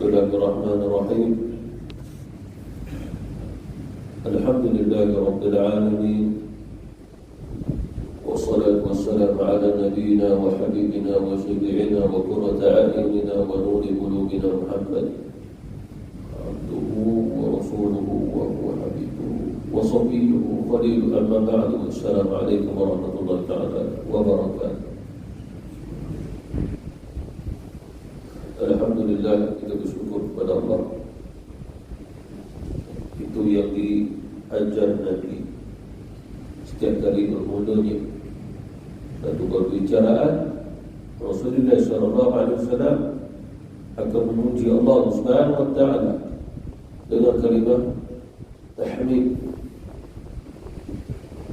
Bismillahirrahmanirrahim. Alhamdulillahi Rabbil Alamin. Wassalatu wassalamu ala nabiyyina wa habibina wa syafi'ina wa qurrata a'yunina wa nuri qulubina Muhammad abduhu wa rasuluhu wa huwa habibuhu wa safiyyuhu khaliluhu, amma ba'du. Assalamu alaikum warahmatullahi ta'ala wabarakatuh. Alhamdulillah, kita bersyukur kepada Allah. Itu yang diajar Nabi setiap kali bermulanya satu perbicaraan. Rasulullah SAW akan memuji Allah Subhanahu wa ta'ala dengan kalimah tahmid.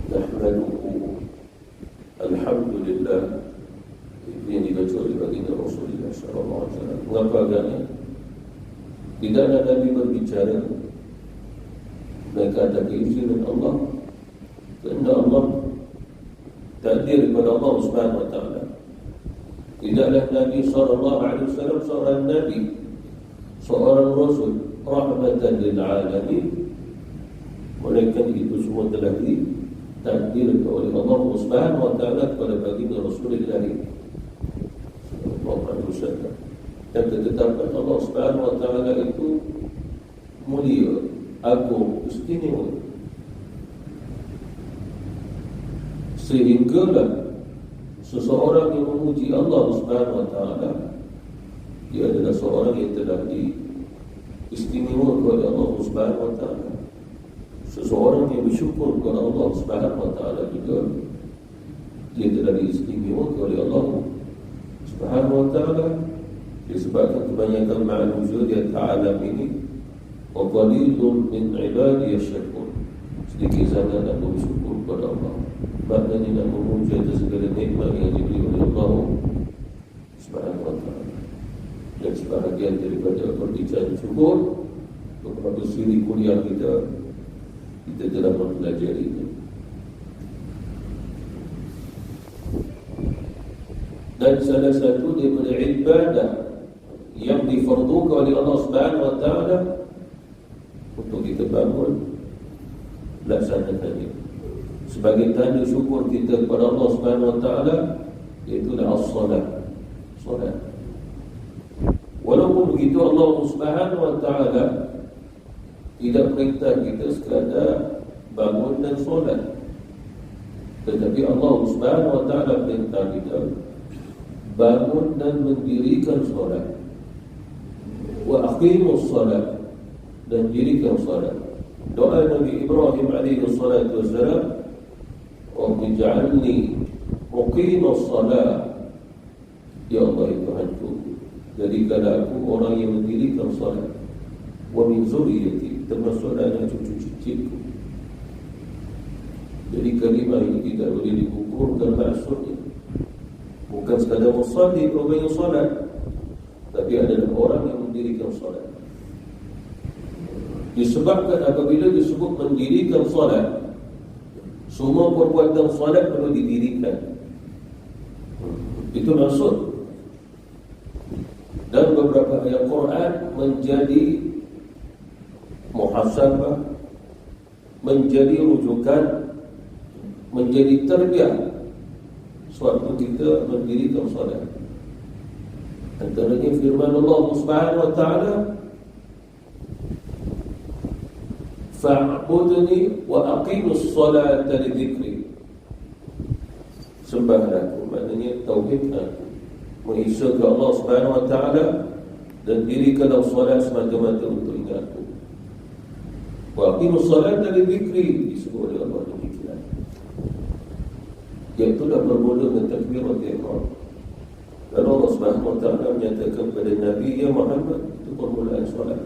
Nahmaduhu, alhamdulillah. Ini yang dibaca oleh baginda Rasulullah SAW. Mengapa agaknya tidaklah Nabi berbicara mereka ada keizinan Allah, kerana Allah takdir kepada Allah Subhanahu wa ta'ala. Tidaklah Nabi SAW seorang Nabi, seorang Rasul, rahmatan lil alamin, melainkan itu semua telah ditakdir oleh Allah Subhanahu wa ta'ala kepada baginda Rasulullah SAW. Dan ketetapkan Allah Subhanahu wa ta'ala itu mulia, agung, istimewa, sehinggalah seseorang yang memuji Allah Subhanahu wa ta'ala, dia adalah seorang yang telah diistimewakan oleh Allah Subhanahu wa ta'ala. Seseorang yang bersyukur kepada Allah Subhanahu wa ta'ala juga, dia telah diistimewakan oleh Allah Subhanahu wa ta'ala. Disebabkan kebanyakan manusia alam ini, wa qalilun min ibadiy syakur, sedikit sangat nak bersyukur kepada Allah. Maknanya nak memuji atas segala nikmat yang diberi oleh Allah Subhanahu wa ta'ala. Dan sebahagian daripada perbicaraan syukur beberapa siri kuliah kita telah mempelajarinya. Dan salah satu daripada ibadah yang difardukan oleh Allah Subhanahu wa ta'ala untuk kita bangun, laksanakannya sebagai tanda syukur kita kepada Allah Subhanahu wa ta'ala, iaitu as-salat. Salat. Walaupun begitu, Allah Subhanahu wa ta'ala tidak perintah kita sekadar bangun dan solat, tetapi Allah Subhanahu wa ta'ala perintah kita bangun dan mendirikan solat. Wa aqimus salat, dan dirikan salat. Doa Nabi Ibrahim alaihi salatu wassalam, Rabbi ja'alni muqimas salat, ya Allah Tuhanku, jadikanlah aku orang yang mendirikan salat, wa min zurriyyati, termasuk anak cucu-cucuku. Jadi kalimah ini tidak boleh dikukurkan maksudnya. Bukan sekadar musalli, orang yang salat, tapi adalah orang yang mendirikan salat. Disebabkan apabila disebut mendirikan salat, semua perbuatan salat perlu didirikan. Itu maksud. Dan beberapa ayat Quran menjadi muhasabah, menjadi rujukan, menjadi terbiah suatu kita mendirikan salat. Antaranya firman Allah Subhanahu wa ta'ala, fa'budni wa aqimus salata li dzikri. Sembahlah aku, maknanya tauhid aku, mengisahkan Allah Subhanahu wa ta'ala, dan dirikanlah salat semata-mata untuk ingatku. Wa aqimus salata li dzikri, disebut oleh Allah demikian. Iaitu dah bermula dengan takbiratul ihram. Lalu Allah Subhanahu wa ta'ala menyatakan kepada Nabi, ya Muhammad, itu permulaan solat.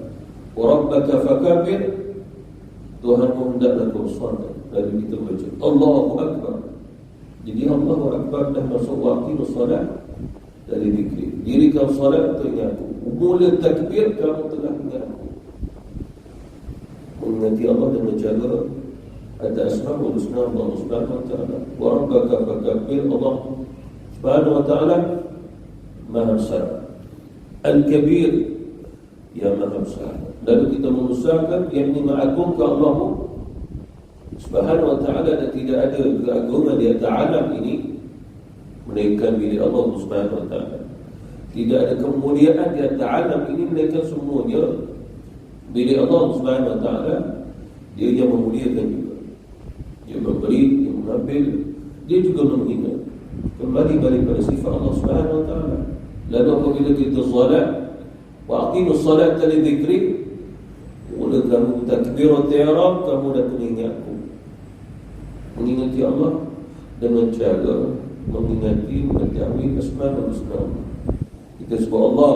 Wa rabbaka fakabbir, Tuhanmu hendaklah kau solat. Lalu kita baca Allahu Akbar. Jadi Allahu Akbar dah masuk waktu solat dari zikir. Dirikan solat untuk ingatku. Mula takbir, kamu telah ingatku. Mengingati Allah dan menjaga ada asma'ul husna Allah Subhanahu wa ta'ala. Wa rabbaka fakabbir, Allah Subhanahu wa ta'ala Maha Besar. Al-Kabir, yang Maha Besar. Lalu kita mengusahakan yang mengagungkan Allah Subhanahu wa ta'ala, dan tidak ada keagungan di atas alam ini melainkan milik Allah Subhanahu wa ta'ala. Tidak ada kemuliaan di atas alam ini melainkan semuanya milik Allah Subhanahu wa ta'ala. Dia yang memuliakan juga, dia memberi, dia mengambil, dia juga menghina. Kembali balik pada sifat Allah Subhanahu wa ta'ala. Lalu apabila kita salat, wa aqimus salata li dzikri, mula kamu takbirat ihram, kamu dah mengingatku, mengingati Allah dengan cara mengingati, mengetahui asmaul husna. Kita sebut Allah,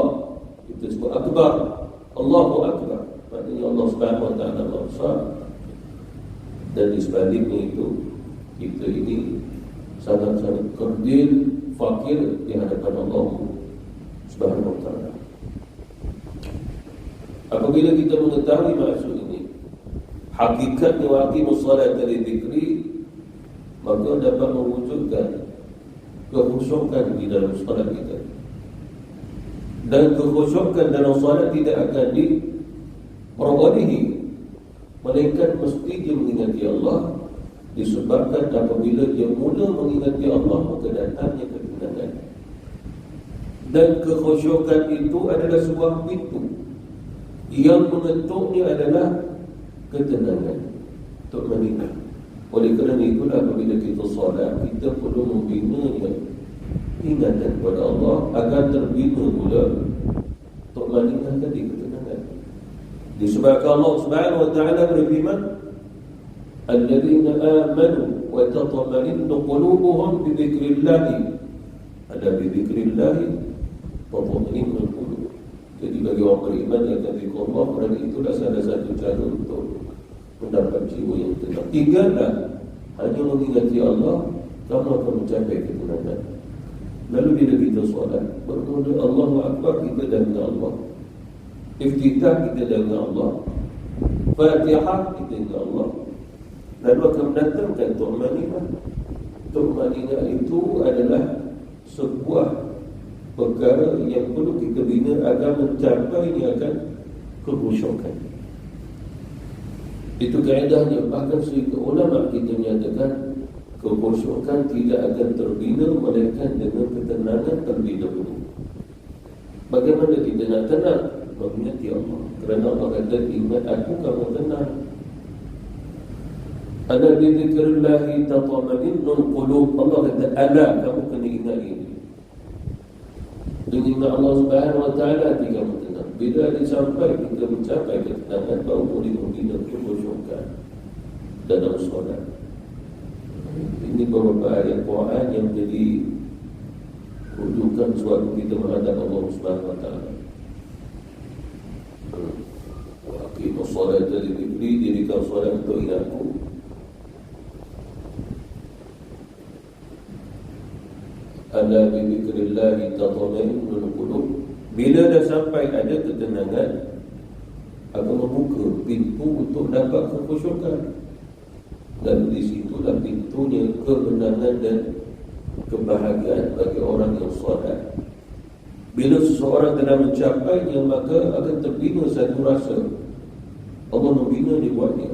kita sebut akbar, Allahu akbar, maknanya Allah Subhanahu wa ta'ala Allah besar. Dan di sebaliknya itu, kita ini sangat-sangat kerdil, fakir di hadapan Allah Subhanahu wa ta'ala. Apabila kita mengetahui maksud ini, hakikatnya wa aqimus salata li dzikri, maka dapat mewujudkan kekhusyukan di dalam salat kita. Dan kekhusyukan dalam salat tidak akan diperoleh melainkan mesti dia mengingati Allah. Disebabkan apabila dia mula mengingati Allah, maka datangnya ketenangan. Dan kekhusyukan itu adalah sebuah pintu yang mengetuknya adalah ketenangan untuk meninggal. Oleh kerana itulah apabila kita solat, kita perlu membinanya ingatan kepada Allah agar terbina pula untuk meninggalkan di ketenangan. Disebabkan Allah Subhanahu wa ta'ala berfirman, alladzina amanu wa tatma'innu qulubuhum bi dzikrillah. Ada bi dzikrillah tatma'innul qulub. Jadi bagi orang beriman yang akan zikir Allah, kerana itulah salah satu cara untuk mendapat jiwa yang tenang. Tinggallah hanya mengingati Allah, kamu akan mencapai ketenangan. Lalu bila kita solat, bermula Allahu Akbar, kita dengan Allah. Iftitah kita dengan Allah. Fatihah kita dengan Allah. Lalu akan mendatangkan tu'manina. Tu'manina itu adalah sebuah perkara yang perlu kita bina agar mencapai ni akan kekhusyukan. Itu kaedahnya. Bahkan sehingga ulama kita menyatakan kekhusyukan tidak akan terbina melainkan dengan ketenangan terlebih dahulu. Bagaimana kita nak tenang? Mengingati Allah. Kerana Allah kata, ingat aku, kamu tenang. Ala bi dzikrillahi tatma'innul qulub. Allah kata, ala, kamu kena ingat ini. Dengan ingat Allah Subhanahu wa ta'ala, hati kamu tenang. Bila disampai kita mencapai ketenangan, baru boleh membina kekhusyukan dalam solat. Ini beberapa ayat Quran yang menjadi rujukan suatu kita menghadap Allah Subhanahu wa ta'ala. Wa aqimus salata li dzikri, dirikan solat untuk ingatku. Ala bi dzikrillahi tatma'innul qulub. Bila dah sampai ada ketenangan, akan membuka pintu untuk dapat kekhusyukan. Dan di situlah pintunya kemenangan dan kebahagiaan bagi orang yang solat. Bila seseorang telah mencapainya, maka akan terbina satu rasa. Allah membina di buatnya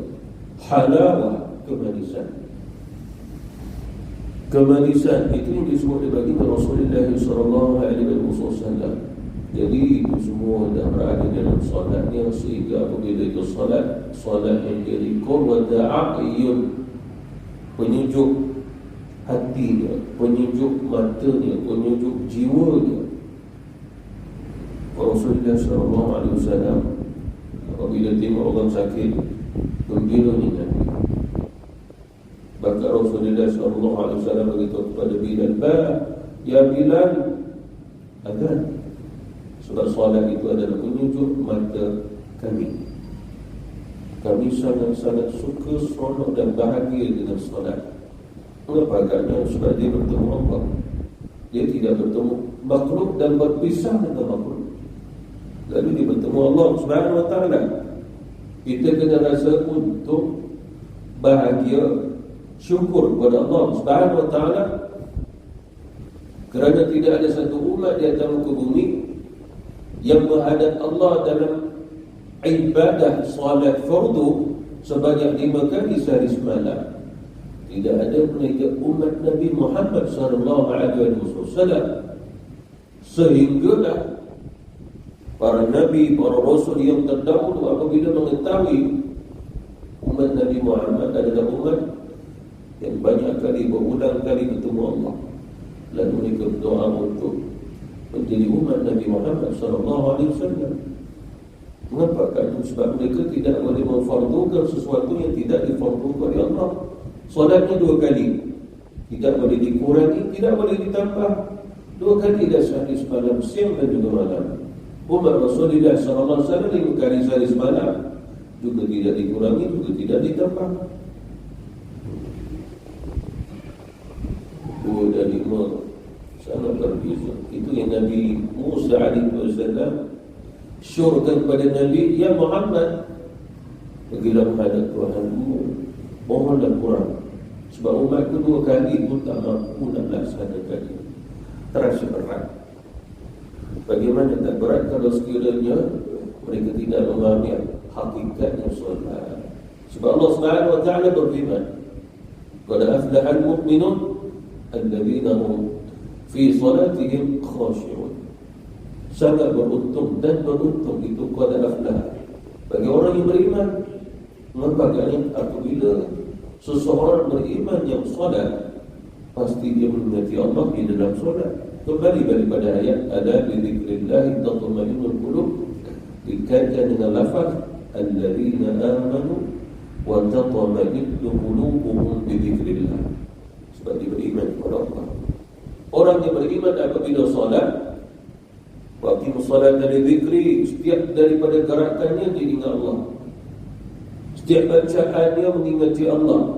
halawah, kemanisan. Kemanisan itu yang disebut bagi Rasulullah sallallahu alaihi wasallam. Jadi itu semua dah berada dalam solatnya, sehingga apabila itu solat yang jadi qurrata a'yun, penyejuk hatinya, penyejuk matanya, penyejuk jiwanya. Rasulullah sallallahu alaihi wasallam apabila tengok orang sakit, gembiranya Nabi. Bahkan Rasulullah sallallahu alaihi wasallam beritahu kepada Bilal, ya Bilal, azan. Sebab solat itu adalah penyejuk mata kami. Kami sangat-sangat suka, seronok dan bahagia dengan solat. Mengapa? Kerana sebab dia bertemu Allah. Dia tidak bertemu makhluk dan berpisah dengan makhluk. Lalu dia bertemu Allah Subhanahu wa ta'ala. Kita kena rasa untuk bahagia, syukur kepada Allah Subhanahu wa ta'ala, kerana tidak ada satu umat di atas muka bumi yang menghadap Allah dalam ibadah solat fardu sebanyak 5 kali sehari semalam. Tidak ada mereka umat Nabi Muhammad SAW. Sehinggalah para nabi, para rasul yang terdahulu apabila mengetahui umat Nabi Muhammad adalah umat yang banyak kali berulang kali bertemu Allah, lalu mereka berdoa untuk menjadi umat Nabi Muhammad SAW. Mengapa? Kerana sebab mereka tidak boleh memfardukan sesuatu yang tidak difardukan oleh Allah. Solatnya 2 kali, tidak boleh dikurangi, tidak boleh ditambah. 2 kali dah sehari semalam, siang dan juga malam. Umat Rasulullah SAW 5 kali sehari semalam, juga tidak dikurangi, juga tidak ditambah. 2 dan 5 sangat berbeza. Itu yang Nabi Musa AS syorkan kepada Nabi, ya Muhammad, pergilah menghadap Tuhanmu, mohonlah kurang, sebab umatku 2 kali pun tak mampu nak laksanakan. Terasa berat. Bagaimana tak berat kalau sekiranya mereka tidak memahami hakikatnya solat. Sebab Allah SWT berfirman, qad aflahal mu'minun alladzina hum fi salatihim khashi'un. Sangat beruntung, dan beruntung itu qad aflah bagi orang yang beriman. Mengapa? Apabila seseorang beriman yang solat, pasti dia mengingati Allah di dalam solat. Kembali daripada ayat, ada bi dzikrillah tatma'innul qulub, dikaitkan dengan lafaz alladzina amanu wa tatma'innu qulubuhum bi dzikrillah. Sebab dia beriman kepada Allah. Orang yang beriman apabila solat, waktu solat dari zikri, setiap daripada gerakannya dia ingat Allah, setiap bacaannya mengingati Allah,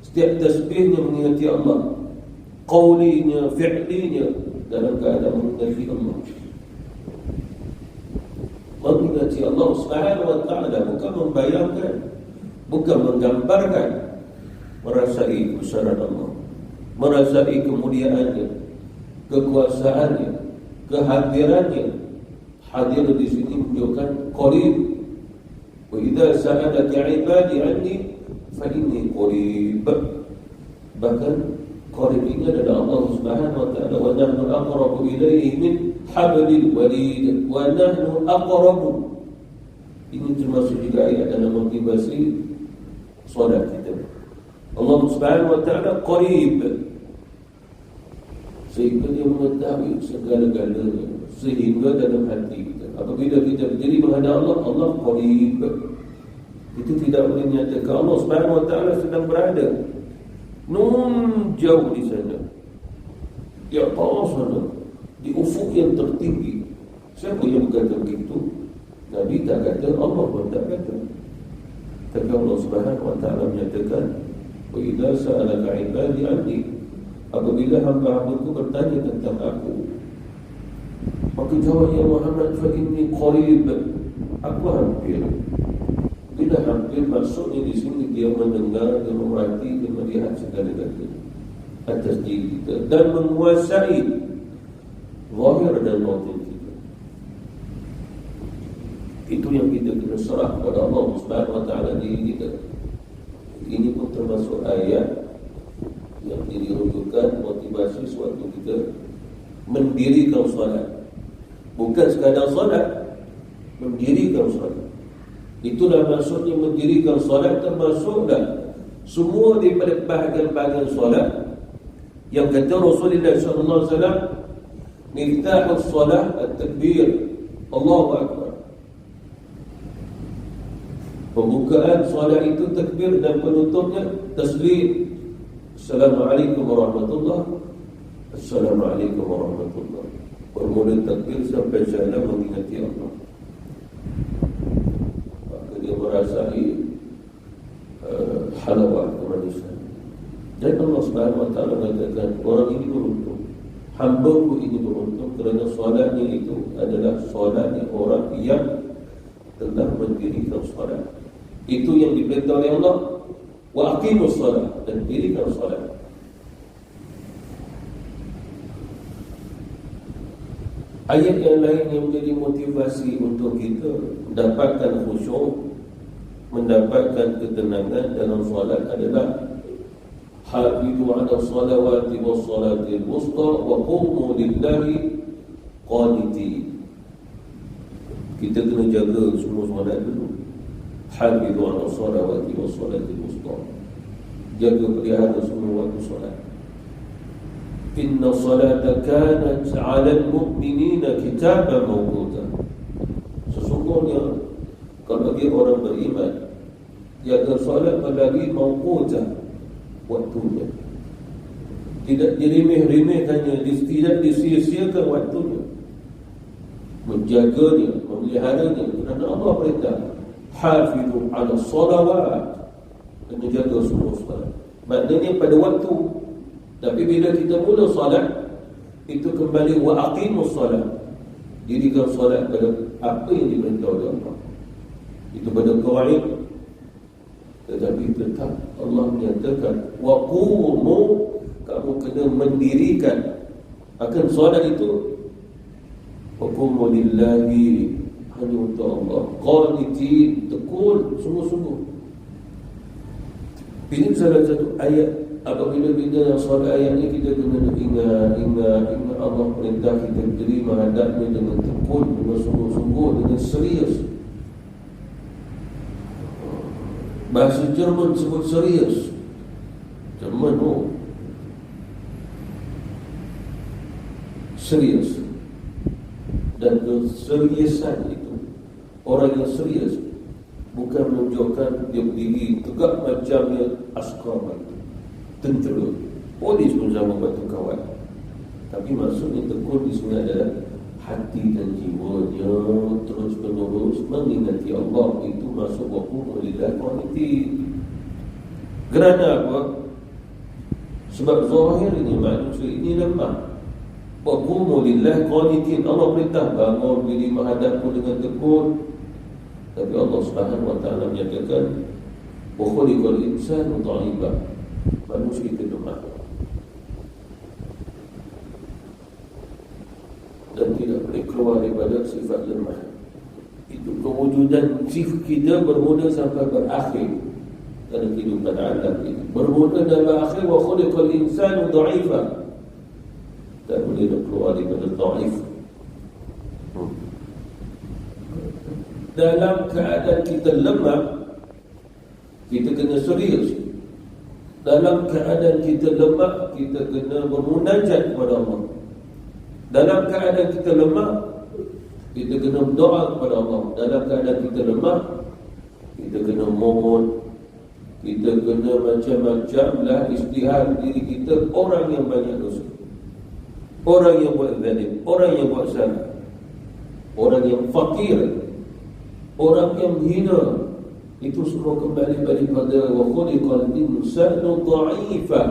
setiap tasbihnya mengingati Allah, qawlinya, fi'linya dalam keadaan mengingati Allah. Mengingati Allah Subhanahu wa ta'ala, bukan membayangkan, bukan menggambarkan, merasai kebesaran Allah, merasai kemuliaannya, kekuasaannya, kehadirannya. Hadir di sini menunjukkan qarib. Wa idza sa'alaka 'ibadi 'anni fa inni qarib. Bahkan qarib ini adalah Allah Subhanahu wa ta'ala, wa nahnu aqrabu ilayhi min hablil warid, wa nahnu aqrabu. Ini termasuk juga ayat dalam motivasi solat kita. Allah Subhanahu wa ta'ala qarib, sehingga dia mengetahui segala-galanya, sehingga dalam hati kita apabila kita berdiri menghadap Allah, Allah qarib. Itu tidak boleh menyatakan Allah Subhanahu wa ta'ala sedang berada jauh di sana, di atas sana, di ufuk yang tertinggi. Siapa yang berkata begitu? Nabi tak kata, Allah pun tak kata. Tapi Allah Subhanahu wa ta'ala menyatakan, wa idza sa'alaka 'ibadi 'anni, apabila hamba-hambaku bertanya tentang aku, maka jawab, ya Muhammad, fa inni qarib, aku hampir. Bila hampir, maksudnya di sini dia mendengar, dia memerhati, dia melihat segala-galanya atas diri kita dan menguasai zahir dan batin kita. Itu yang kita kena serah kepada Allah Subhanahu wa ta'ala diri kita. Ini pun termasuk ayat yang jadi rujukan motivasi suatu kita mendirikan solat. Bukan sekadar solat, mendirikan solat. Itulah maksudnya mendirikan solat, termasuklah semua daripada bahagian-bahagian solat yang kata Rasulullah SAW, miftahus solat at-takbir, Allahu Akbar. Pembukaan solat itu takbir dan penutupnya taslim. Assalamualaikum warahmatullahi wabarakatuh. Assalamualaikum warahmatullahi wabarakatuh. Bermula takbir sampai salam mengingati Allah. Maka dia merasai halawah kemanisan. Dan Allah Subhanahu wa ta'ala mengatakan, orang ini beruntung, hamba-Ku ini beruntung, kerana solatnya itu adalah solatnya orang yang telah mendirikan solat. Itu yang diperintah oleh Allah, wa aqimus solat, dan dirikan solat. Ayat yang lain yang menjadi motivasi untuk kita mendapatkan khusyuk, mendapatkan ketenangan dalam solat adalah hafizu ala salawati was salatil wusta wa qumu lillahi qanitin. Kita kena jaga semua solat dulu. Hafizu ala salawati was salatil wusta. Jaga pelihara semua waktu solat. Inna salata kanat 'alal mu'minina kitaban mawquta. Sesungguhnya kalau dia orang beriman, jaga solat melalui mawquta, waktunya. Tidak diremeh-remehkannya, tidak disia-siakan waktunya. Menjaganya, memeliharanya, kerana Allah perintah hafizu 'ala salawat, kena jaga semua solat. Maknanya pada waktu. Tapi bila kita mula solat, itu kembali wa aqimus solat, dirikan solat pada apa yang diperintah oleh Allah. Itu pada qawaid. Tetapi tetap Allah menyatakan wa qumu, kamu kena mendirikan akan solat itu. Wa qumu lillahi, hanya untuk Allah. Qanitin, tekun sungguh-sungguh. Ini salah satu ayat. Apabila kita solat ayat ini, kita kena ingat Allah perintah kita terima hadapnya dengan tekun, dengan sungguh-sungguh, dengan serius. Bahasa Jerman sebut serius. Jerman serius. Dan keseriusan itu, orang yang serius bukan menunjukkan dia berdiri tegak macamnya askar itu, tentera, polis pun sama batu kawan. Tapi maksudnya tekun di sini adalah hati dan jiwanya terus menerus mengingati Allah. Itu masuk waqumu lillahi qanitin. Kerana apa? Sebab zahir ini manusia ini lemah. Waqumu lillahi qanitin, Allah perintah bangun diri menghadapku dengan tekun. Tapi Allah Subhanahu wa taala menyatakan wa khuliqal insanu dha'ifa, manusia itu lemah dan tidak boleh keluar daripada sifat lemah. Itu kewujudan sifat kita bermula sampai berakhir dalam kehidupan alam ini. Bermula dan berakhir wa khuliqal insanu dha'ifa, tak boleh keluar daripada dha'if. Dalam keadaan kita lemah, kita kena serius. Dalam keadaan kita lemah, kita kena bermunajat kepada Allah. Dalam keadaan kita lemah, kita kena berdoa kepada Allah. Dalam keadaan kita lemah, kita kena mohon. Kita kena macam-macam lah istihad diri kita. Orang yang banyak dosa, orang yang buat zalim, orang yang buat salah, orang yang fakir, orang yang hina, itu semua kembali pada wa khuliqal insanu dha'ifa.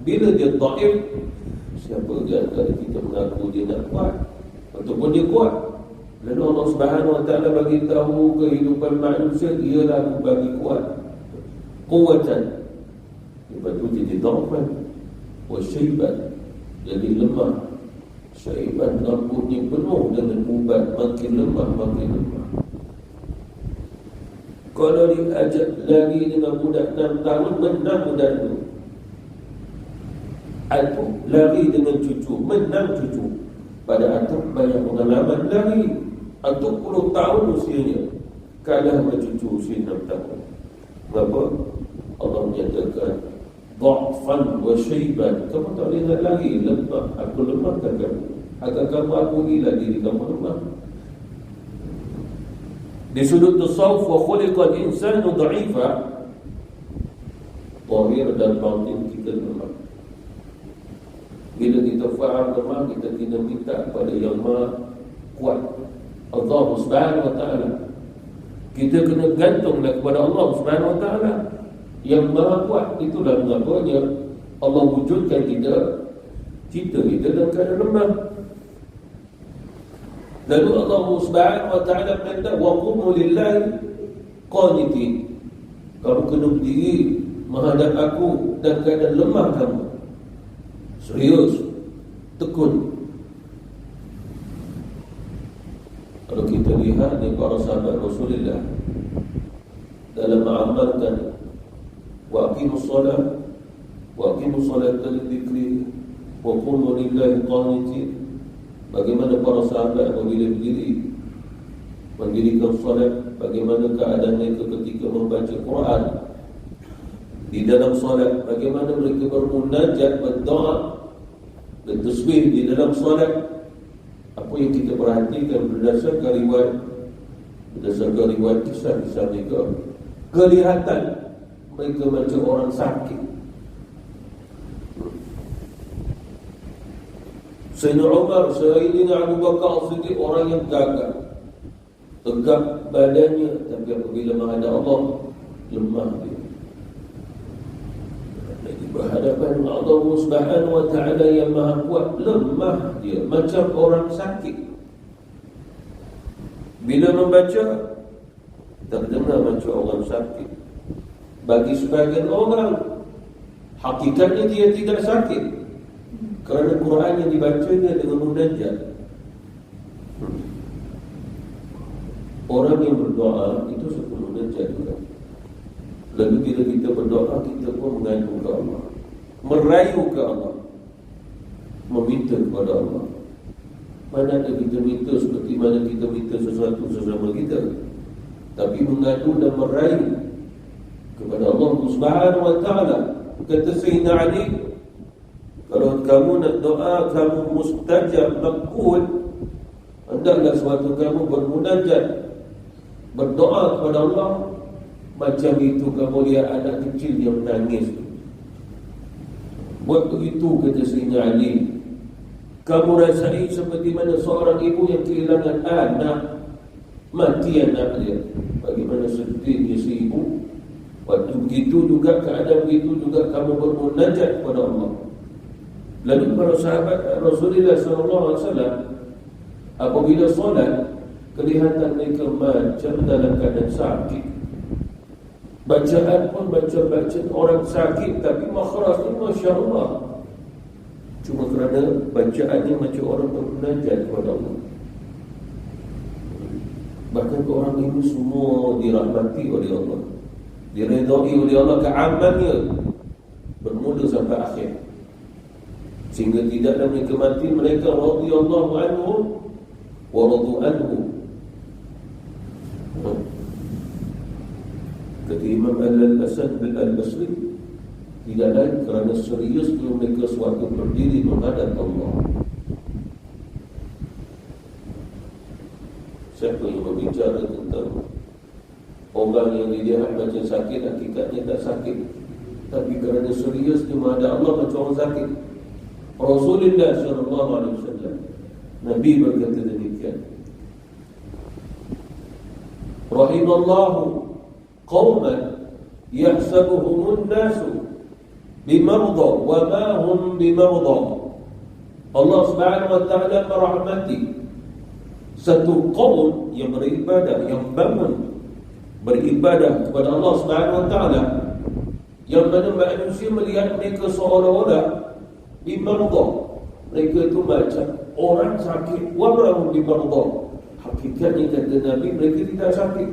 Bila dia dhaif, siapa di antara kita mengaku dia nak kuat ataupun dia kuat? Lalu Allah Subhanahu wa taala bagi tahu kehidupan manusia, ialah aku bagi kuat, kuatan. Lepas tu jadi dha'fan wa syaiban, jadi lemah. Syaiban, rambutnya penuh dengan ubat, makin lemah, makin lemah. Kalau diajak lagi dengan budak 6 tahun, menang budak itu. Atau lari dengan cucu, menang cucu. Pada atas banyak pengalaman lari. Atau 10 tahun usianya, kalah dengan cucu usia 6 tahun. Kenapa? Allah menyatakan dha'fan wa syaiban. Kamu tak boleh nak lari, lemah. Aku lemahkan kamu. Agar kamu akuilah diri kamu lemah. Di sudut tasawuf wa khuliqal insanu dha'ifa, zahir dan batin kita lemah. Bila kita faham lemah, kita kena minta kepada yang Maha Kuat, Allah Subhanahu wa taala. Kita kena gantunglah kepada Allah Subhanahu wa taala yang Maha Kuat. Itulah mengapanya Allah wujudkan kita dalam keadaan lemah. Lalu Allah Subhanahu wa taala berkata wa qumu lillahi qanitin. Kamu kena berdiri menghadap aku dan keadaan lemah kamu. Serius, tekun. kita lihat ni para sahabat Rasulullah dalam mengamalkan wa aqimus solat li-dzikri wa qulu lillahi qanitin. Bagaimana para sahabat apabila mendirikan solat, bagaimana keadaan mereka ketika membaca Quran di dalam solat, bagaimana mereka bermunajat, berdoa, bertasbih di dalam solat. Apa yang kita perhatikan berdasarkan riwayat kisah-kisah mereka, kelihatan mereka macam orang sakit. Sayyidina Umar, Sayyidina Abu Bakar Siddiq orang yang gagah, tegak badannya, tapi apabila menghadap Allah, lemah dia. Lagi berhadapan dengan Allah Subhanahu wa ta'ala yang maha kuat, lemah dia, macam orang sakit. Bila membaca, terdengar macam orang sakit. Bagi sebagian orang, hakikatnya dia tidak sakit, kerana Quran yang dibacanya dengan munajat. Orang yang berdoa itu satu munajat juga. Lalu bila kita berdoa, kita pun mengadu ke Allah, merayu ke Allah, meminta kepada Allah. Mana ada kita minta seperti mana kita minta sesuatu sesama kita, tapi mengadu dan merayu kepada Allah Subhanahu wa ta'ala. Kata Sayyidina Ali, kalau kamu nak doa, kamu mustajab maqbul, hendaklah suatu kamu bermunajat, berdoa kepada Allah. Macam itu kamu lihat anak kecil yang menangis. Waktu itu, kata Sayyidina Ali, kamu rasai seperti mana seorang ibu yang kehilangan anak, mati anak dia. Bagaimana sedihnya si ibu. Waktu begitu juga, keadaan begitu juga kamu bermunajat kepada Allah. Lalu para sahabat Rasulullah SAW apabila solat, kelihatan mereka macam dalam keadaan sakit. Bacaan pun bacaan orang sakit, tapi makhrajnya Masya Allah. Cuma kerana bacaannya macam orang bermunajat kepada Allah. Bahkan orang ini semua dirahmati oleh Allah, diredai oleh Allah keamanannya bermula sampai akhir, sehingga tidaklah mereka mati. Mereka radhiyallahu anhum wa radu anhu. Kata Imam Al-Hasan Al-Basri, tidak lain kerana seriusnya mereka suatu berdiri menghadap Allah. Siapa yang berbicara tentang orang yang dilihat macam sakit, hakikatnya tak sakit, tapi kerana seriusnya menghadap Allah macam orang sakit? Rasulullah SAW, Nabi berkata demikian. Rahimallahu qauman yahsabuhumun nasu bimarda wa ma hum bimarda. Allah Subhanahu wa ta'ala merahmati satu kaum yang beribadah, yang bangun beribadah kepada Allah Subhanahu wa ta'ala, yang mana manusia melihat mereka seolah-olah bimarda, mereka itu macam orang sakit. Wa ma hum bimarda, hakikatnya kata Nabi, mereka tidak sakit.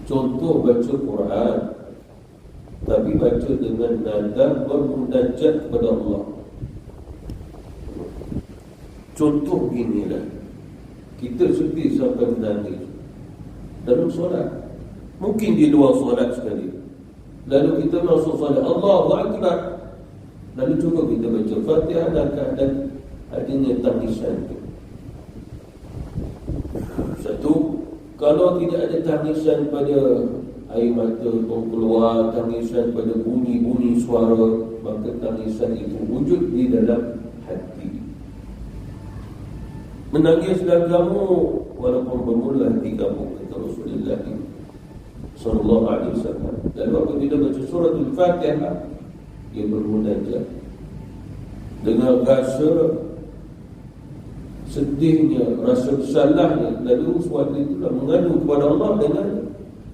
Contoh baca Quran, tapi baca dengan nada bermunajat kepada Allah. Contoh inilah, kita sedih sampai menangis dalam solat, mungkin di luar solat sekali. Lalu kita masuk solat, Allahu Akbar, lalu cuba kita baca Fatihah dan adanya tangisan. Satu, kalau tidak ada tangisan pada air mata keluar, tangisan pada bunyi-bunyi suara, maka tangisan itu wujud di dalam hati. Menangislah kamu walaupun bermula hati kamu, kata Rasulullah SAW. Dan waktu kita baca surah Al-Fatihah, dia bermunajat dengan rasa sedihnya, rasa salahnya. Lalu suatu itulah mengadu kepada Allah dengan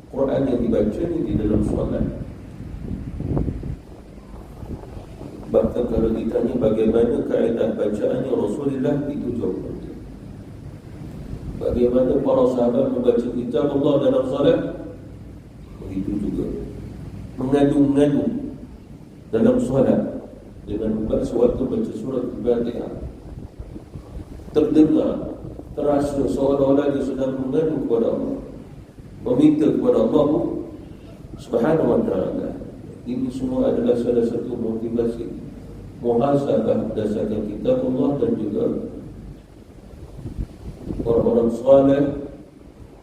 Quran yang dibaca di dalam solat. Bahkan kalau ditanya bagaimana kaedah bacaannya Rasulullah, itu jawapan dia. Bagaimana para sahabat membaca kitab Allah dalam salat, begitu juga. Mengadu-ngadu dalam salat dengan sewaktu baca surat Al-Fatihah, terdengar, terasa seolah-olah dia sedang mengadu kepada Allah, meminta kepada Allah Subhanahu wa ta'ala. Ini semua adalah salah satu motivasi muhasabah berdasarkan kitab Allah, dan juga orang-orang saleh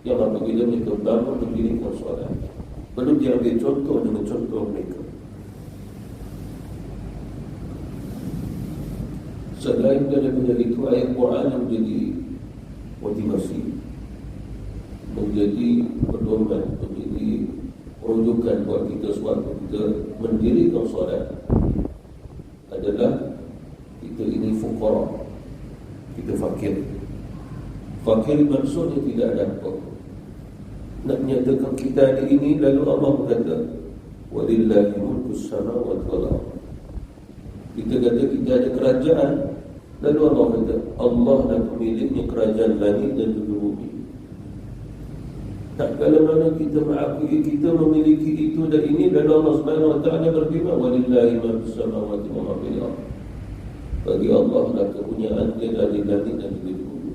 yang apabila mereka bangun mendirikan solat, perlu diambil contoh dengan contoh mereka. Selain daripada itu, ayat Quran yang menjadi motivasi, menjadi pedoman, menjadi rujukan buat kita sewaktu kita mendirikan solat adalah kita ini fuqara, kita fakir. Fakir maksudnya tidak ada apa. Nak menyatakan kita ada ini, lalu Allah berkata walillahi mulkus samawati wal ardh. Kita kata kita ada kerajaan, lalu Allah kata Allah dan pemiliknya kerajaan langit dan juga bumi. Tak kala mana kita mengakui kita memiliki itu dan ini, lalu Allah Subhanahu wa ta'ala berfirman walillahi mulkus samawati wal ardh. Bagi Allah lah kepunyaan dia dari langit dan juga bumi.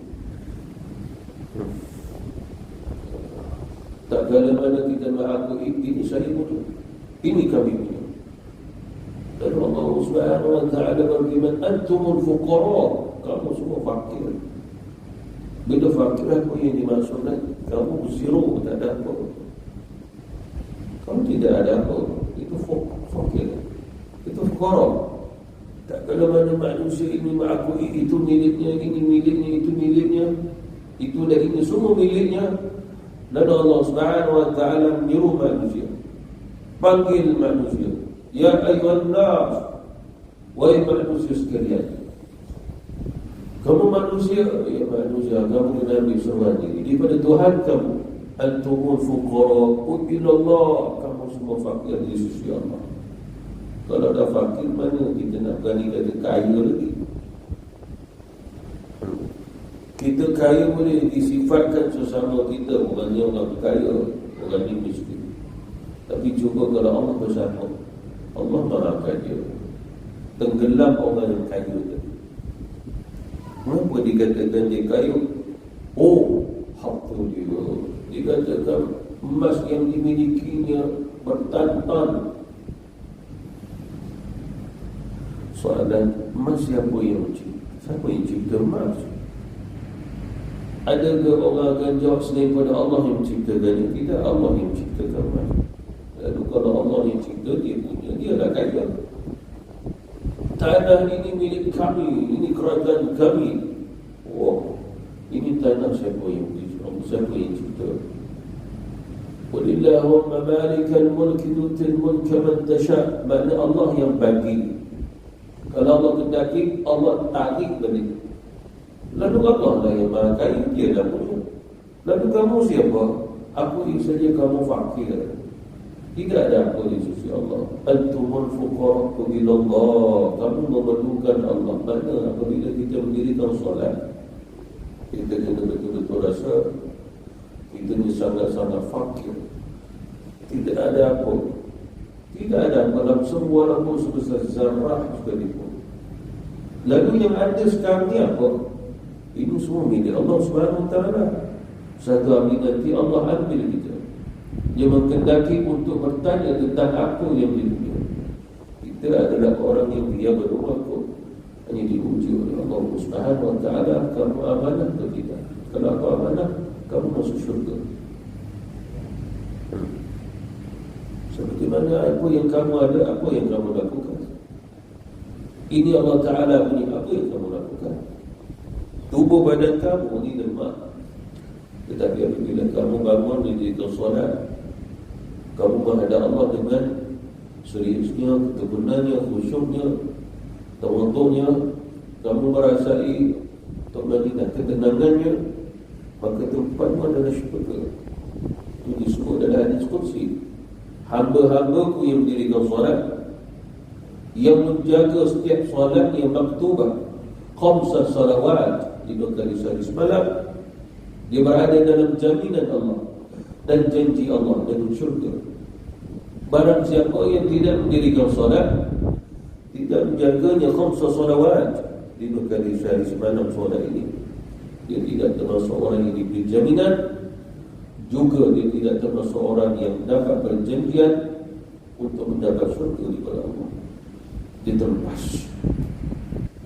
Tak kala mana kita mengakui ini saya punya, ini kami punya. Dan Allah Subhanahu wa ta'ala berfirman antumul fuqara, kamu semua fakir. Bila fakir apa yang dimaksudkan? Kamu zero, tak ada apa. Kamu tidak ada apa, itu fakir, itu fuqara. Tak kala mana manusia ini mengakui itu miliknya, ini miliknya, itu miliknya, itu dan ini semua miliknya. Dan Allah Subhanahu wa ta'ala menyuruh manusia, panggil manusia, ya ayyuhan nas, wahai manusia sekalian. Kamu manusia, ya manusia, kamu kena ambil seruan diri daripada Tuhan kamu. Antumul fuqara ila Allah, kamu semua fakir di sisi Allah. Kalau dah fakir, mana kita nak berani kata kaya lagi? Kita kaya boleh disifatkan sesama kita, orang yang orang kaya, orang yang miskin. Tapi cuba kalau Allah bersama, Allah marahkan dia, tenggelam orang yang kaya tadi. Kenapa dikatakan dia kaya? Oh, harta dia. Dikatakan emas yang dimilikinya bertan-tan. Soalan, emas siapa yang cipta? Siapa yang cipta emas? Adakah orang akan jawab selain pada Allah yang menciptakannya? Tidak, Allah yang menciptakan emas. Lalu kalau Allah yang cipta, dia punya, dia lah kaya. Tanah ini milik kami, ini kerajaan kami. Wow, ini tanah siapa yang cipta? Walillahumma malikal mulki tutil mulka man tasha'. Maknanya Allah yang bagi. Kalau Allah kendaki, Allah tarik balik. Lalu Allah lah yang maha kaya, dia dah punya. Lalu kamu siapa? Aku saja, kamu fakir. Tidak ada apa di sisi Allah. Antumul fuqara ila Allah, kamu memerlukan Allah. Mana apabila kita mendirikan solat, kita kena betul-betul rasa kita ni sangat-sangat fakir. Tidak ada apa. Tidak ada apa dalam semua lampu sebesar zarah sekalipun. Lalu yang ada sekarang ni apa? Ini semua milik Allah Subhanahu wa ta'ala. Satu hari nanti Allah ambil kita. Dia menghendaki untuk bertanya tentang apa yang dia punya. Kita adalah orang yang dia berdoa kok, hanya diuji oleh Allah Subhanahu wa ta'ala. Kamu amanah atau tidak? Kalau aku amanah, kamu masuk syurga. Seperti mana apa yang kamu ada, apa yang kamu lakukan. Ini Allah Ta'ala punya, apa yang kamu lakukan. Tubuh badan kamu ni lemah, tetapi apabila kamu bangun mendirikan solat, kamu menghadap Allah dengan seriusnya, ketekunannya, khusyuknya, tawadhu'nya, kamu merasai dan ketenangannya, maka tempatmu adalah syurga. Itu disebut dalam hadis qudsi, hamba-hambaku yang mendirikan solat, yang menjaga setiap solat yang maktubah, khamsah salawat, 5 kali sehari semalam, dia berada dalam jaminan Allah dan janji Allah dengan syurga. Barang siapa yang tidak mendirikan solat, tidak menjaganya khamsah salawat, 5 kali sehari semalam solat ini, dia tidak termasuk orang yang diberi jaminan. Juga dia tidak termasuk orang yang dapat perjanjian untuk mendapat syurga daripada Allah. Dia terlepas.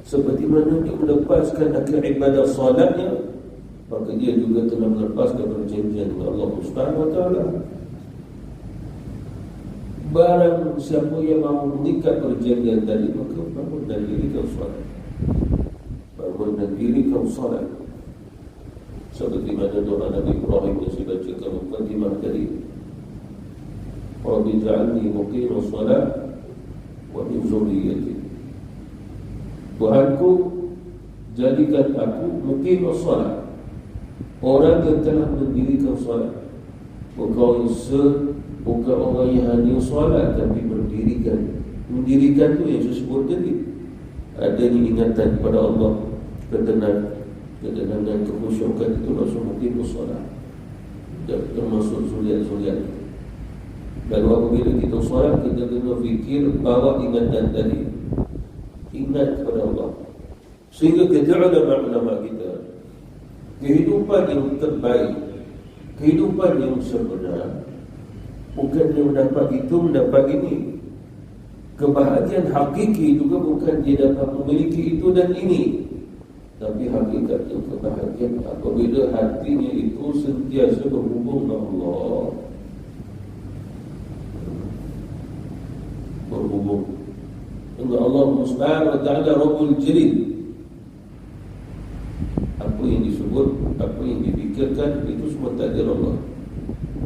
Seperti mana dia melepaskan akan ibadah salatnya, maka dia juga telah melepaskan perjanjian dengan Allah Subhanahu wa ta'ala. Barang siapa yang mahu mengikat perjanjian tadi, maka bangun dan dirikan salat. Bangun dan dirikan salat. Seperti mana doa Nabi Ibrahim yang saya bacakan mukadimah tadi. Rabbi ja'alni muqimas salat wa min zurriyyati. Tuhanku, jadikan aku muqimas salat, orang yang telah mendirikan salat. Bukan orang yang hanya salat tapi mendirikan. Mendirikan tu yang saya sebut tadi, adanya ingatan kepada Allah, ketenangan, kekhusyukan, itu masuk muqimas salat, termasuk zuriat-zuriat. Dan apabila kita solat, kita kena fikir bawa ingatan tadi, ingat kepada Allah. Sehingga kita ulama-ulama kita, kehidupan yang terbaik, kehidupan yang sebenar, bukan dia mendapat itu, mendapat ini. Kebahagiaan hakiki juga bukan dia dapat memiliki itu dan ini, tapi hakikatnya kebahagiaan apabila hatinya itu sentiasa berhubung dengan Allah, berhubung dengan Allah Subhanahu wa ta'ala, Rabbul Jalil. Apa yang disebut, apa yang dipikirkan, itu semua takdir Allah.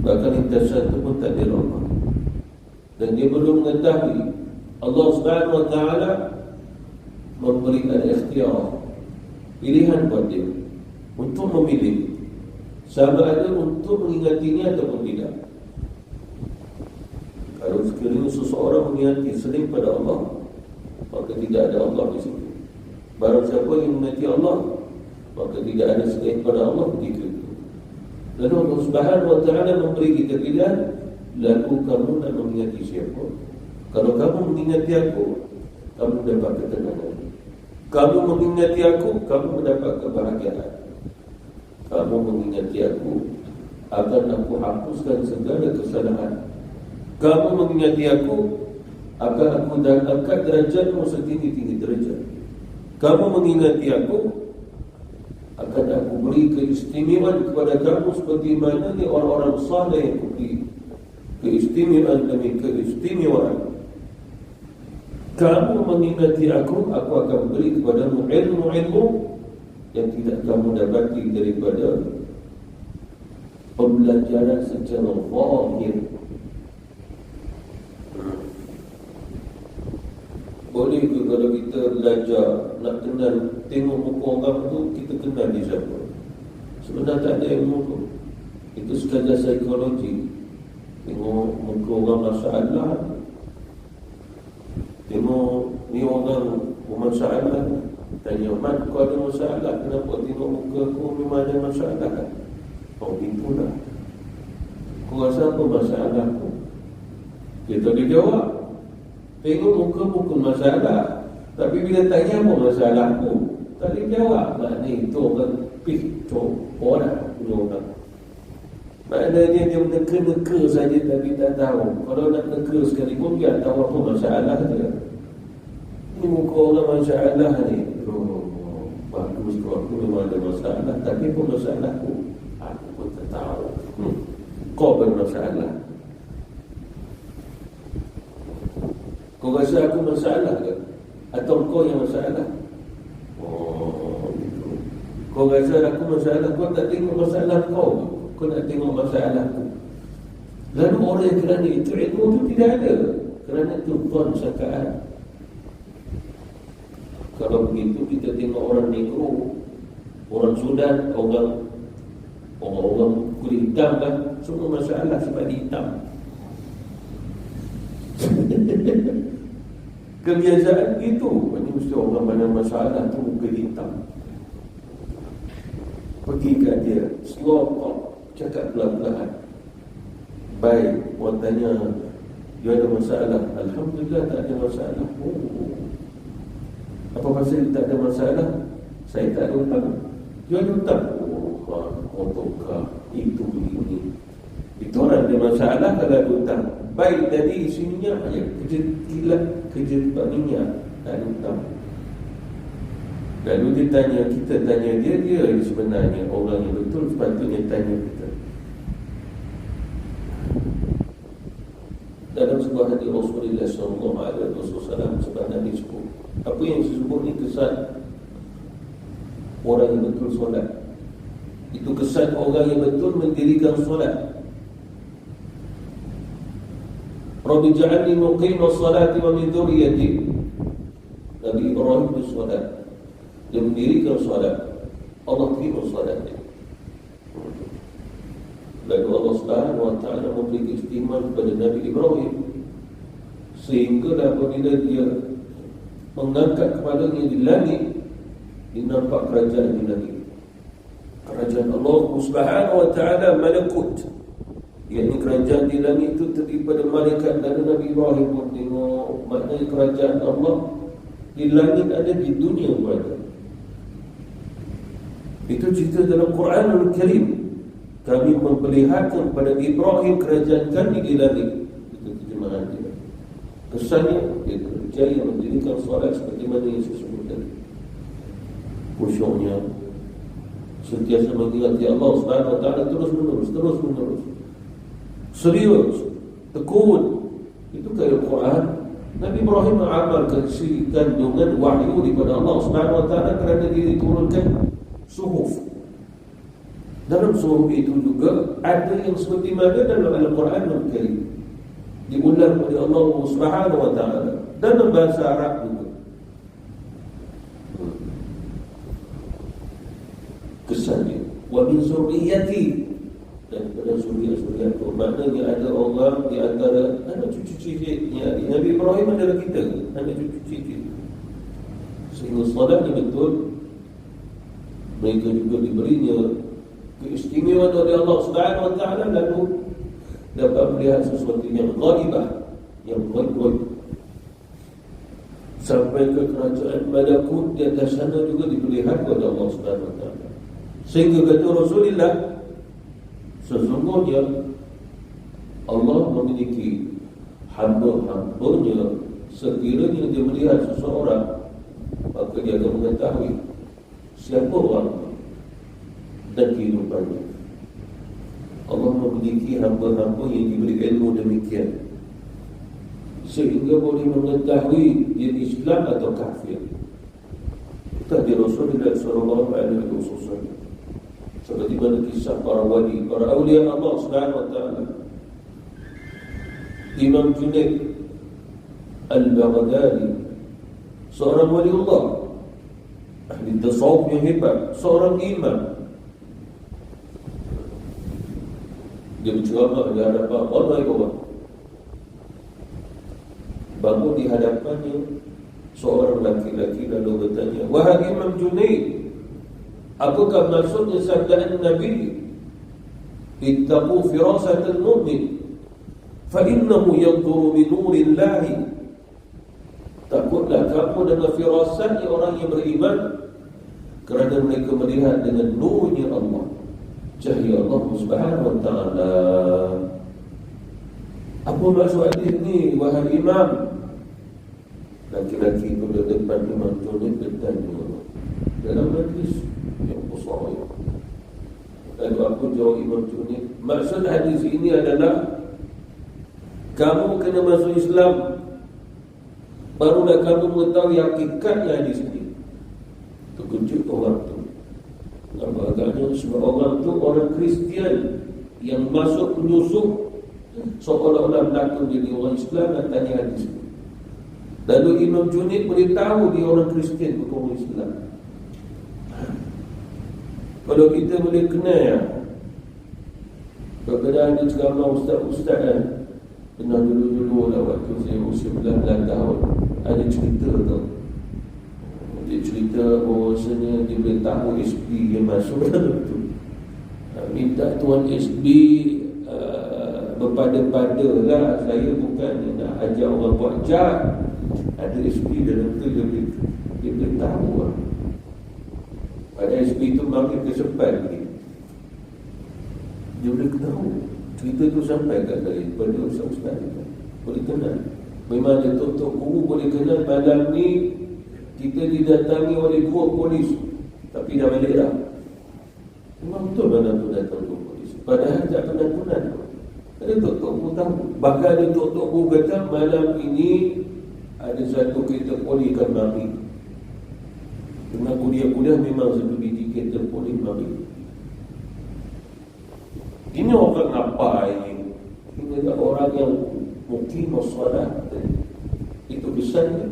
Bahkan intasan itu pun takdir Allah. Dan dia belum mengetahui Allah Subhanahu wa ta'ala memberikan ikhtiar, pilihan buat dia untuk memilih sama ada untuk mengingatinya ataupun tidak. Kalau sekiranya seseorang mengingati selain pada Allah, maka tidak ada Allah di situ. Barang siapa yang mengingati Allah, maka tidak ada selain pada Allah ketika itu. Lalu Allah Subhanahu wa ta'ala memberi kita pilihan, lalu kamu nak mengingati siapa? Kalau kamu mengingati aku, kamu dapat ketenangan. Kamu mengingati aku, kamu mendapat kebahagiaan. Kamu mengingati aku, akan aku hapuskan segala kesalahan. Kamu mengingati aku, akan aku angkat derajatmu setinggi-tinggi derajat. Kamu mengingati aku, akan aku beri keistimewaan kepada kamu seperti mana ni orang-orang saleh yang beri keistimewaan demi keistimewaan. Kamu mengingati aku akan beri kepadamu ilmu-ilmu yang tidak kamu dapati daripada pembelajaran secara zahir. Boleh ke kalau kita belajar nak kenal, tengok muka orang tu, kita kenal dia siapa? Sebenarnya tak ada ilmu tu. Itu sekadar psikologi. Tengok muka orang masalah, tengok ni orang bermasalah, tanya, Mat, kau ada masalah? Kenapa tengok muka aku memang ada masalah? Oh, itulah. Kau rasa apa masalah aku? Kita boleh jawab, tengok muka bukan masalah. Tapi bila tanya apa masalah aku, tak boleh jawab. Maknanya itu orang picture orang punya orang. Maknanya dia meneka-neka saja tapi tak tahu. Kalau nak neka sekalipun dia tak tahu apa masalah dia. Ini muka orang masalah ni. Oh, bagus tu, aku memang ada masalah. Tapi apa masalah aku? Aku pun tak tahu. Kau bermasalah. Kau rasa aku masalah ke? Atau kau yang masalah? Oh, gitu. Kau rasa aku masalah, kau tak tengok masalah kau. Kau nak tengok masalah aku. Lalu orang yang kerana itu ilmu itu tidak ada. Kerana itu tuan sakaan. Kalau begitu kita tengok orang Negro, orang Sudan, orang kulit hitam kan, semua masalah sebab dia hitam. kebiasaan gitu. Ini mesti orang mana masalah tu muka hitam. Pergi kat dia, slow talk, cakap pelan-pelan. Baik, orang tanya, you ada masalah? Alhamdulillah tak ada masalah. Oh. Apa pasal tak ada masalah? Saya tak ada hutang. You ada hutang? Oh, kotorkah? Itu ini. Itu orang ada masalah kalau ada hutang. Baik, tadi isi minyak je. Kerja kilat, kerja tempat minyak. Tak ada hutang. Lalu dia tanya, kita tanya dia sebenarnya orang yang betul sepatutnya tanya kita. Dalam sebuah hadis Rasulullah SAW sebab Nabi sebut, apa yang disebut ni kesan orang yang betul solat. Itu kesan orang yang betul mendirikan solat. Rabbi ja'alni muqima salati wa min dhurriyyati. Nabi Ibrahim bersolat, dia mendirikan solat, Allah terima solatnya. Lalu Allah Subhanahu wa ta'ala memberi keistimewaan kepada Nabi Ibrahim, sehingga apabila dia mengangkat kepalanya di langit, dia nampak kerajaan di langit. Kerajaan Allah Subhanahu wa ta'ala malakut, yakni kerajaan di langit itu terdiri pada malaikat. Dan Nabi Ibrahim pun tengok, maknanya kerajaan Allah di langit ada, di dunia pun ada. Itu cerita dalam Quranul Karim. Kami memperlihatkan kepada Ibrahim kerajaan kami di langit. Itu terjemahan dia. Kesannya dia berjaya mendirikan solat seperti mana yang saya sebut tadi. Khusyuknya, sentiasa mengingati Allah Subhanahu wa ta'ala terus menerus. Serius, tekun. Itu kaya Quran. Nabi Ibrahim mengamalkan si kandungan wahyu daripada Allah Subhanahu wa ta'ala kerana dia diturunkan suhuf. Dalam suhuf itu juga ada yang seperti mana dalam Al-Quran Al-Karim, diulang oleh Allah Subhanahu wa ta'ala dalam bahasa Arab juga. Kesannya, wa min zurriyyati, dan pada suriat-suriat itu maknanya ada orang di antara anak cucu cicitnya Nabi Ibrahim adalah kita, anak cucu cicit. Sehingga solatnya betul. Mereka juga diberinya keistimewaan oleh Allah Subhanahu wa ta'ala, lalu dapat melihat sesuatu yang ghaibah, yang ghaib. Sampai ke kerajaan malakut di atas sana juga diperlihatkan oleh Allah Subhanahu wa ta'ala. Sehingga kata Rasulullah, sesungguhnya Allah memiliki hamba-hambanya, sekiranya dia melihat seseorang, maka dia akan mengetahui siapa orang dan kehidupannya. Allah memiliki hamba-hamba yang diberi ilmu demikian, sehingga boleh mengetahui dia Islam atau kafir. Tadi Rasulullah SAW, seperti mana kisah para wali, para awliya Allah Subhanahu wa ta'ala. Imam Junaid Al-Baghdadi, seorang wali Allah, ahli tasawuf yang hebat, seorang imam. Dia berceramah di hadapan orang. Bangun di hadapannya seorang laki-laki lalu bertanya, "Wahai Imam Junaid, apakah maksudnya sabdaan Nabi, ittaqu firasatal mu'min fa innahu yanzuru bi nurillahi?" Takutlah kamu dengan firasatnya orang yang beriman, kerana mereka melihat dengan nurnya Allah, cahaya Allah Subhanahu wa ta'ala. Apa maksud hadis ni, wahai imam? Laki-laki itu di depan Imam Junaid bertanya dalam majlis yang besar. Lalu aku jawab Imam Junaid, maksud hadis ini adalah kamu kena masuk Islam, barulah kamu mengetahui hakikatnya hadis ini. Terkejut orang tu. Agaknya sebab orang tu orang Kristian yang masuk menyusup seolah-olah berlaku jadi orang Islam dan tanya hadis ini. Lalu Imam Junaid beritahu dia orang Kristian, bukan orang Islam. Kalau kita boleh kenal ya, kadang-kadang ada ceramah ustaz-ustaz kan, Pernah dulu-dulu lah waktu saya usia 19 tahun, ada cerita tu. Dia cerita bahawasanya dia boleh tahu SB yang masuk dalam tu. Minta tuan SB berpada-pada lah, saya bukan nak ajar orang buat jahat. Ada SB dalam tu, dia boleh tahu lah. Pada SB tu makin kesempat lagi, dia boleh tahu. Cerita tu sampai kat saya pada ustaz-ustaz boleh kenal. Memang dia tok guru boleh kenal. Malam ni kita didatangi oleh 2 polis, tapi dah balik dah. Memang betul mana tu datang 2 polis, padahal tak pernah kenal. Ada tok guru tahu. Bahkan ada tok guru kata malam ini ada satu kereta polis akan mari. Dengan kuliah-kuliah memang satu biji kereta polis mari. Ini orang apa ini? Ini adalah orang yang mukim solat. Itu kesannya.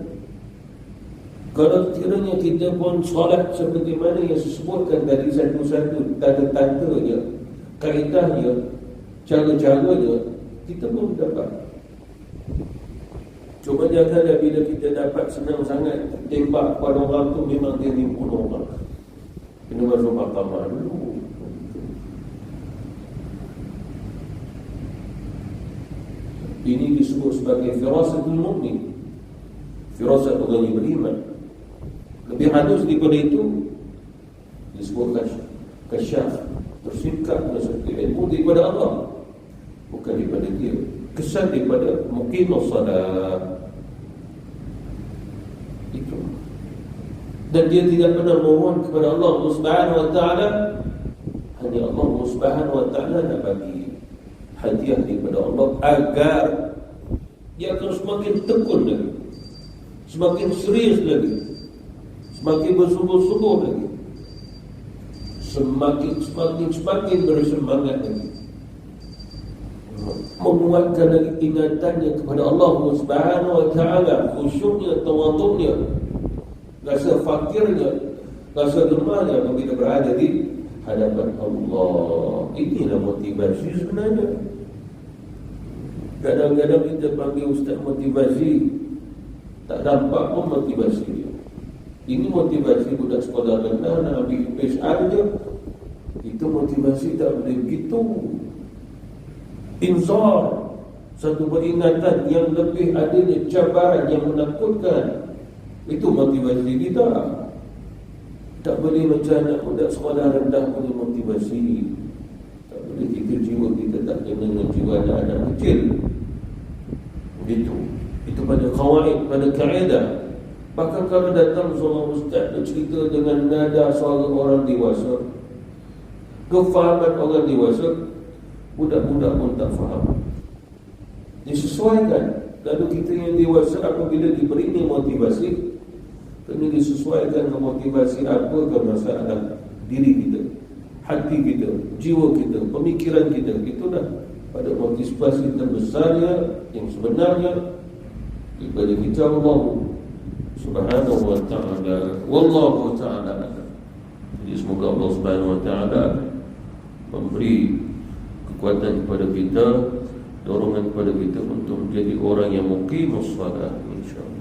Kalau kiranya kita pun solat seperti mana yang disebutkan dari satu-satu tanda-tandanya, kaedahnya, cara-caranya, kita pun dapat. Cuma janganlah bila kita dapat senang sangat tembak pada orang tu, memang dia nimpun orang. Kena masuk mahkamah dulu. Ini disebut sebagai firasatul mu'min, firasat orang yang beriman. Lebih halus daripada itu disebut kasyaf, tersingkap dengan satu ilmu daripada Allah, bukan daripada dia. Kesan daripada muqimus salat itu. Dan dia tidak pernah mohon kepada Allah Subhanahu wa ta'ala, hanya Allah Subhanahu wa ta'ala nak bagi hadiah daripada Allah agar dia akan semakin tekun lagi, semakin serius lagi, semakin bersungguh-sungguh lagi, semakin bersemangat lagi, menguatkan lagi ingatannya kepada Allah Subhanahu wa ta'ala, khusyuknya, tawaduknya, rasa fakirnya, rasa lemahnya apabila berada di hadapan Allah. Inilah motivasi sebenarnya. Kadang-kadang kita panggil ustaz motivasi, tak nampak pun motivasi dia. Ini motivasi budak sekolah rendah nak ambil PSR je. Itu motivasi tak boleh begitu. Inzar, satu peringatan yang lebih adanya cabaran yang menakutkan. Itu motivasi kita. Tak boleh macam anak budak sekolah rendah punya motivasi. Tak boleh kita jiwa kita tak kena dengan jiwa anak kecil. Begitu. Itu pada kawaid, pada kaedah. Bahkan kalau datang seorang ustaz bercerita dengan nada suara orang dewasa, kefahaman orang dewasa, budak-budak pun tak faham. Disesuaikan. Lalu kita yang dewasa apabila diberi motivasi, kena disesuaikan dengan motivasi apa ke masalah diri kita, hati kita, jiwa kita, pemikiran kita. Itulah pada motivasi terbesarnya yang sebenarnya daripada kita Allah Subhanahu wa ta'ala. Wallahu ta'ala. Jadi semoga Allah Subhanahu wa ta'ala memberi kekuatan kepada kita, dorongan kepada kita untuk menjadi orang yang muqimus salat, insya-Allah.